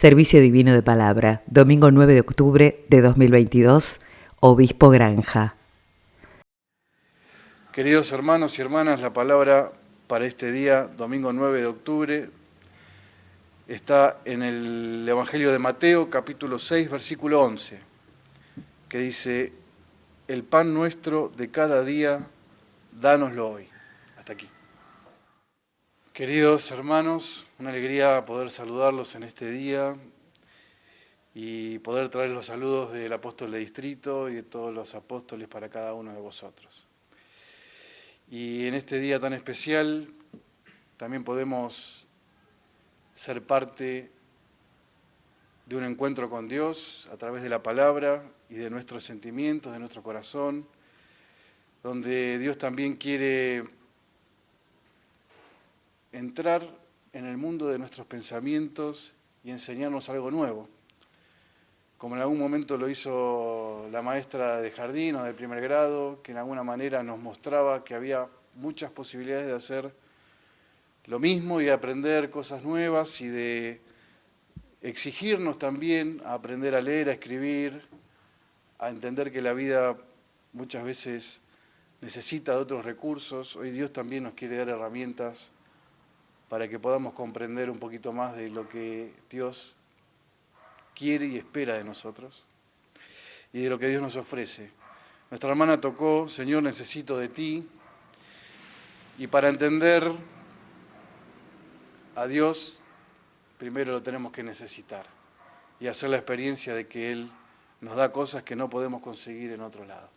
Servicio Divino de Palabra, domingo 9 de octubre de 2022, Obispo Granja. Queridos hermanos y hermanas, la palabra para este día, domingo 9 de octubre, está en el Evangelio de Mateo, capítulo 6, versículo 11, que dice: el pan nuestro de cada día, dánoslo hoy. Hasta aquí. Queridos hermanos, una alegría poder saludarlos en este día y poder traer los saludos del apóstol de distrito y de todos los apóstoles para cada uno de vosotros. Y en este día tan especial también podemos ser parte de un encuentro con Dios a través de la palabra y de nuestros sentimientos, de nuestro corazón, donde Dios también quiere entrar en el mundo de nuestros pensamientos y enseñarnos algo nuevo, como en algún momento lo hizo la maestra de jardín o del primer grado, que en alguna manera nos mostraba que había muchas posibilidades de hacer lo mismo y de aprender cosas nuevas y de exigirnos también a aprender a leer, a escribir, a entender que la vida muchas veces necesita de otros recursos. Hoy Dios también nos quiere dar herramientas para que podamos comprender un poquito más de lo que Dios quiere y espera de nosotros y de lo que Dios nos ofrece. Nuestra hermana tocó, Señor, necesito de ti, y para entender a Dios, primero lo tenemos que necesitar y hacer la experiencia de que Él nos da cosas que no podemos conseguir en otro lado.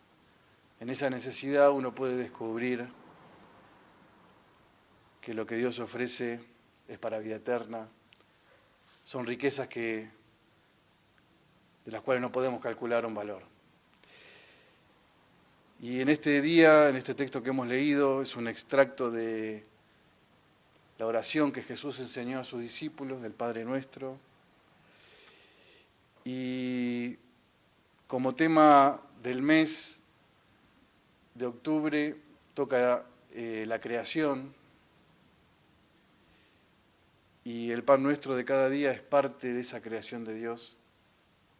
En esa necesidad uno puede descubrir que lo que Dios ofrece es para vida eterna. Son riquezas de las cuales no podemos calcular un valor. Y en este día, en este texto que hemos leído, es un extracto de la oración que Jesús enseñó a sus discípulos, del Padre Nuestro. Y como tema del mes de octubre toca la creación, y el pan nuestro de cada día es parte de esa creación de Dios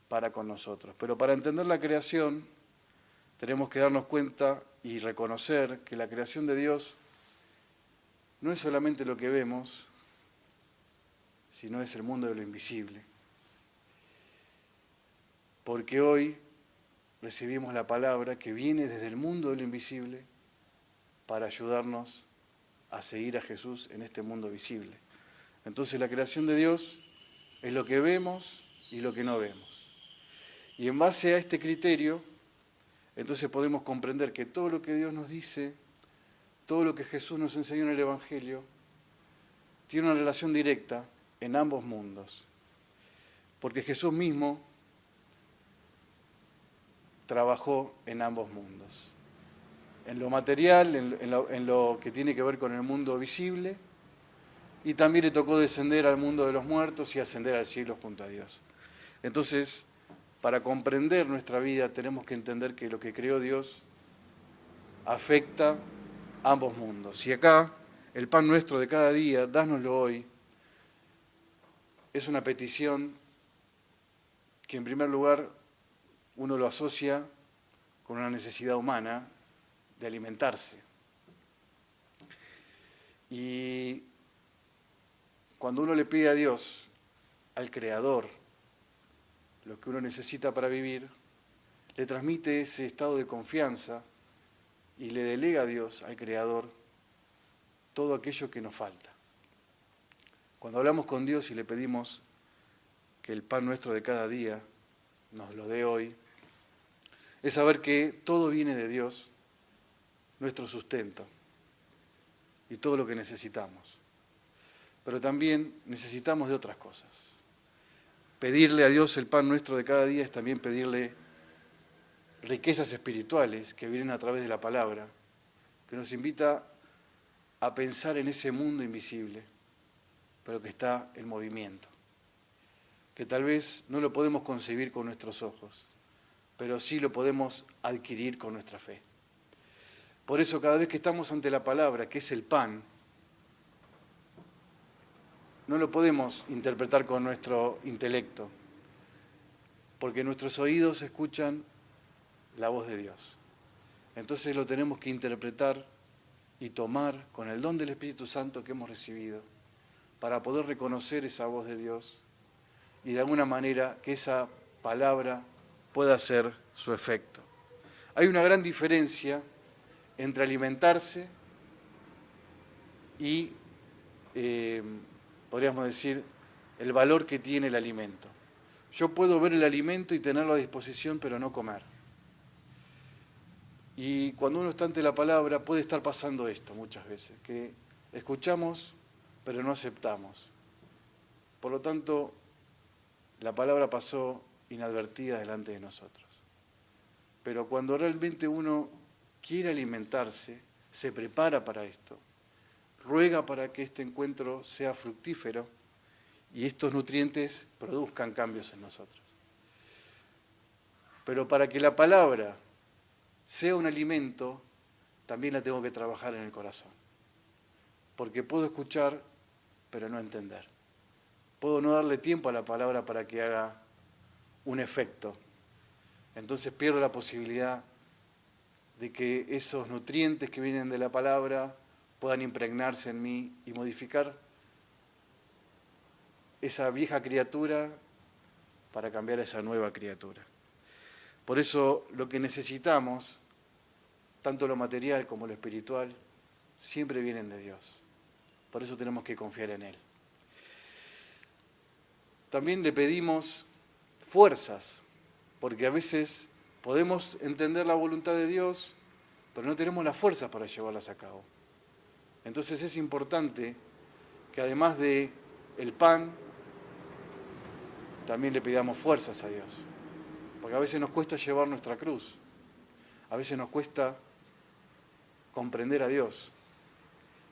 para con nosotros. Pero para entender la creación tenemos que darnos cuenta y reconocer que la creación de Dios no es solamente lo que vemos, sino es el mundo de lo invisible. Porque hoy recibimos la palabra que viene desde el mundo de lo invisible para ayudarnos a seguir a Jesús en este mundo visible. Entonces la creación de Dios es lo que vemos y lo que no vemos. Y en base a este criterio, entonces podemos comprender que todo lo que Dios nos dice, todo lo que Jesús nos enseñó en el Evangelio, tiene una relación directa en ambos mundos. Porque Jesús mismo trabajó en ambos mundos. En lo material, en lo que tiene que ver con el mundo visible, y también le tocó descender al mundo de los muertos y ascender al cielo junto a Dios. Entonces, para comprender nuestra vida tenemos que entender que lo que creó Dios afecta ambos mundos. Y acá, el pan nuestro de cada día, dánoslo hoy, es una petición que en primer lugar uno lo asocia con una necesidad humana de alimentarse. Y cuando uno le pide a Dios, al Creador, lo que uno necesita para vivir, le transmite ese estado de confianza y le delega a Dios, al Creador, todo aquello que nos falta. Cuando hablamos con Dios y le pedimos que el pan nuestro de cada día nos lo dé hoy, es saber que todo viene de Dios, nuestro sustento y todo lo que necesitamos. Pero también necesitamos de otras cosas. Pedirle a Dios el pan nuestro de cada día es también pedirle riquezas espirituales que vienen a través de la palabra, que nos invita a pensar en ese mundo invisible, pero que está en movimiento, que tal vez no lo podemos concebir con nuestros ojos, pero sí lo podemos adquirir con nuestra fe. Por eso cada vez que estamos ante la palabra, que es el pan, no lo podemos interpretar con nuestro intelecto, porque nuestros oídos escuchan la voz de Dios. Entonces lo tenemos que interpretar y tomar con el don del Espíritu Santo que hemos recibido para poder reconocer esa voz de Dios y de alguna manera que esa palabra pueda hacer su efecto. Hay una gran diferencia entre alimentarse y, podríamos decir, el valor que tiene el alimento. Yo puedo ver el alimento y tenerlo a disposición, pero no comer. Y cuando uno está ante la palabra puede estar pasando esto muchas veces, que escuchamos, pero no aceptamos. Por lo tanto, la palabra pasó inadvertida delante de nosotros. Pero cuando realmente uno quiere alimentarse, se prepara para esto, ruega para que este encuentro sea fructífero y estos nutrientes produzcan cambios en nosotros. Pero para que la palabra sea un alimento, también la tengo que trabajar en el corazón. Porque puedo escuchar, pero no entender. Puedo no darle tiempo a la palabra para que haga un efecto. Entonces pierdo la posibilidad de que esos nutrientes que vienen de la palabra puedan impregnarse en mí y modificar esa vieja criatura para cambiar a esa nueva criatura. Por eso lo que necesitamos, tanto lo material como lo espiritual, siempre vienen de Dios. Por eso tenemos que confiar en Él. También le pedimos fuerzas, porque a veces podemos entender la voluntad de Dios, pero no tenemos las fuerzas para llevarlas a cabo. Entonces es importante que además de el pan, también le pidamos fuerzas a Dios. Porque a veces nos cuesta llevar nuestra cruz. A veces nos cuesta comprender a Dios.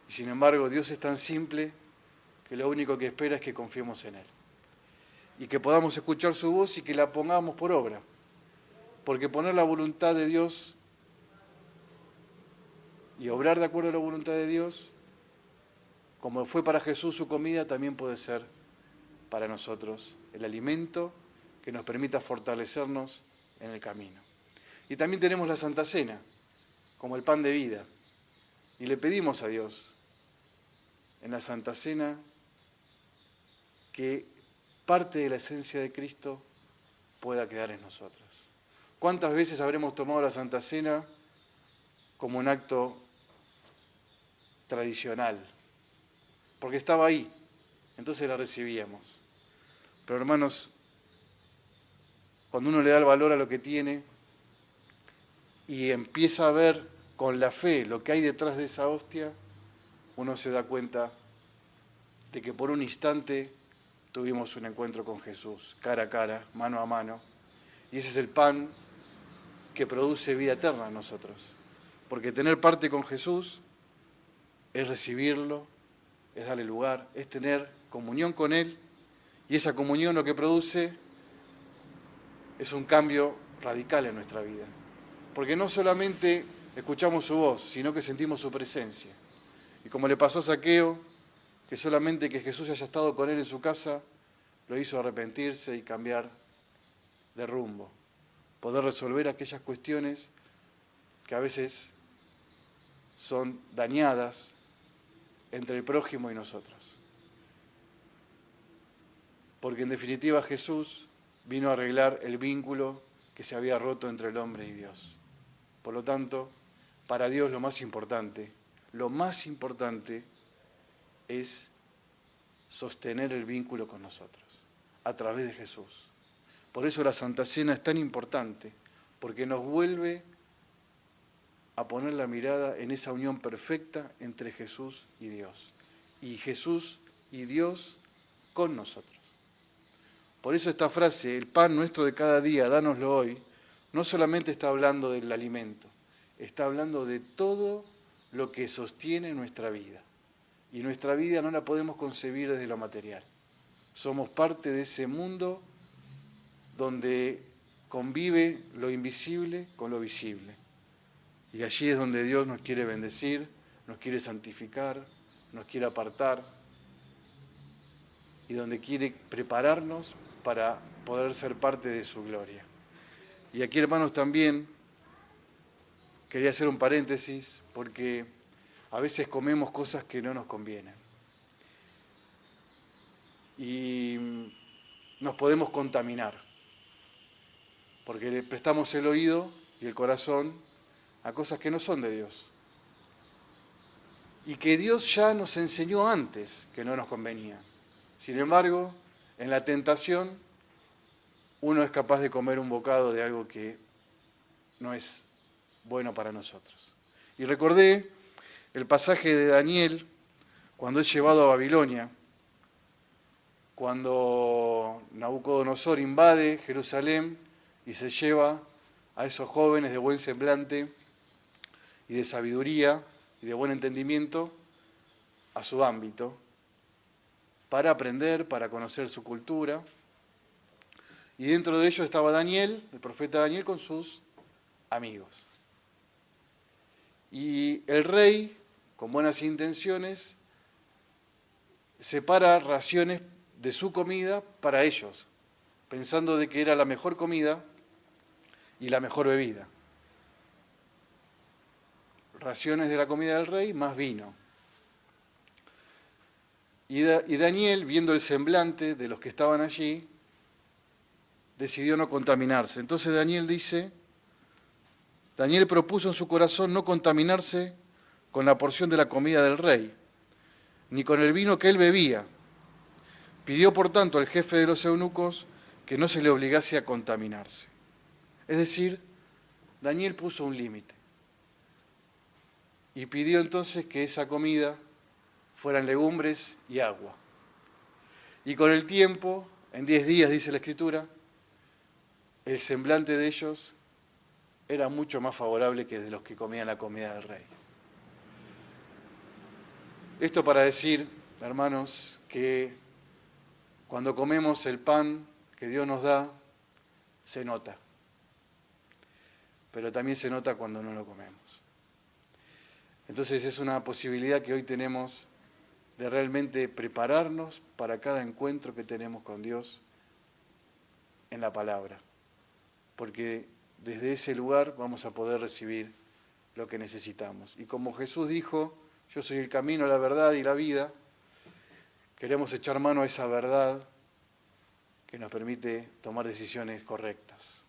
Y sin embargo, Dios es tan simple que lo único que espera es que confiemos en Él. Y que podamos escuchar su voz y que la pongamos por obra. Porque poner la voluntad de Dios y obrar de acuerdo a la voluntad de Dios, como fue para Jesús su comida, también puede ser para nosotros el alimento que nos permita fortalecernos en el camino. Y también tenemos la Santa Cena, como el pan de vida. Y le pedimos a Dios en la Santa Cena que parte de la esencia de Cristo pueda quedar en nosotros. ¿Cuántas veces habremos tomado la Santa Cena como un acto tradicional? Porque estaba ahí, entonces la recibíamos. Pero hermanos, cuando uno le da el valor a lo que tiene y empieza a ver con la fe lo que hay detrás de esa hostia, uno se da cuenta de que por un instante tuvimos un encuentro con Jesús, cara a cara, mano a mano, y ese es el pan que produce vida eterna en nosotros. Porque tener parte con Jesús es recibirlo, es darle lugar, es tener comunión con Él, y esa comunión lo que produce es un cambio radical en nuestra vida. Porque no solamente escuchamos su voz, sino que sentimos su presencia. Y como le pasó a Zaqueo, que solamente que Jesús haya estado con él en su casa, lo hizo arrepentirse y cambiar de rumbo. Poder resolver aquellas cuestiones que a veces son dañadas entre el prójimo y nosotros. Porque en definitiva Jesús vino a arreglar el vínculo que se había roto entre el hombre y Dios. Por lo tanto, para Dios lo más importante es sostener el vínculo con nosotros, a través de Jesús. Por eso la Santa Cena es tan importante, porque nos vuelve a poner la mirada en esa unión perfecta entre Jesús y Dios. Y Jesús y Dios con nosotros. Por eso esta frase, el pan nuestro de cada día, dánoslo hoy, no solamente está hablando del alimento, está hablando de todo lo que sostiene nuestra vida. Y nuestra vida no la podemos concebir desde lo material. Somos parte de ese mundo donde convive lo invisible con lo visible. Y allí es donde Dios nos quiere bendecir, nos quiere santificar, nos quiere apartar. y donde quiere prepararnos para poder ser parte de su gloria. Y aquí, hermanos, también quería hacer un paréntesis porque a veces comemos cosas que no nos convienen. Y nos podemos contaminar, porque le prestamos el oído y el corazón a cosas que no son de Dios. Y que Dios ya nos enseñó antes que no nos convenía. Sin embargo, en la tentación, uno es capaz de comer un bocado de algo que no es bueno para nosotros. Y recordé el pasaje de Daniel, cuando es llevado a Babilonia, cuando Nabucodonosor invade Jerusalén y se lleva a esos jóvenes de buen semblante y de sabiduría y de buen entendimiento a su ámbito, para aprender, para conocer su cultura. Y dentro de ellos estaba Daniel, el profeta Daniel, con sus amigos. Y el rey, con buenas intenciones, separa raciones de su comida para ellos, pensando de que era la mejor comida y la mejor bebida. Raciones de la comida del rey más vino. Y Daniel, viendo el semblante de los que estaban allí, decidió no contaminarse. Entonces Daniel propuso en su corazón no contaminarse con la porción de la comida del rey, ni con el vino que él bebía. Pidió, por tanto, al jefe de los eunucos que no se le obligase a contaminarse. Es decir, Daniel puso un límite y pidió entonces que esa comida fueran legumbres y agua. Y con el tiempo, en 10 días, dice la Escritura, el semblante de ellos era mucho más favorable que de los que comían la comida del rey. Esto para decir, hermanos, que cuando comemos el pan que Dios nos da, se nota. Pero también se nota cuando no lo comemos. Entonces es una posibilidad que hoy tenemos de realmente prepararnos para cada encuentro que tenemos con Dios en la palabra. Porque desde ese lugar vamos a poder recibir lo que necesitamos. Y como Jesús dijo, yo soy el camino, la verdad y la vida, queremos echar mano a esa verdad que nos permite tomar decisiones correctas.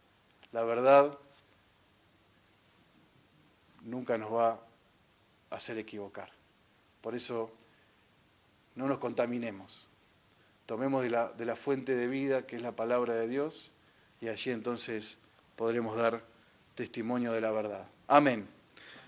La verdad nunca nos va a hacer equivocar. Por eso no nos contaminemos. Tomemos de la fuente de vida que es la palabra de Dios y allí entonces podremos dar testimonio de la verdad. Amén.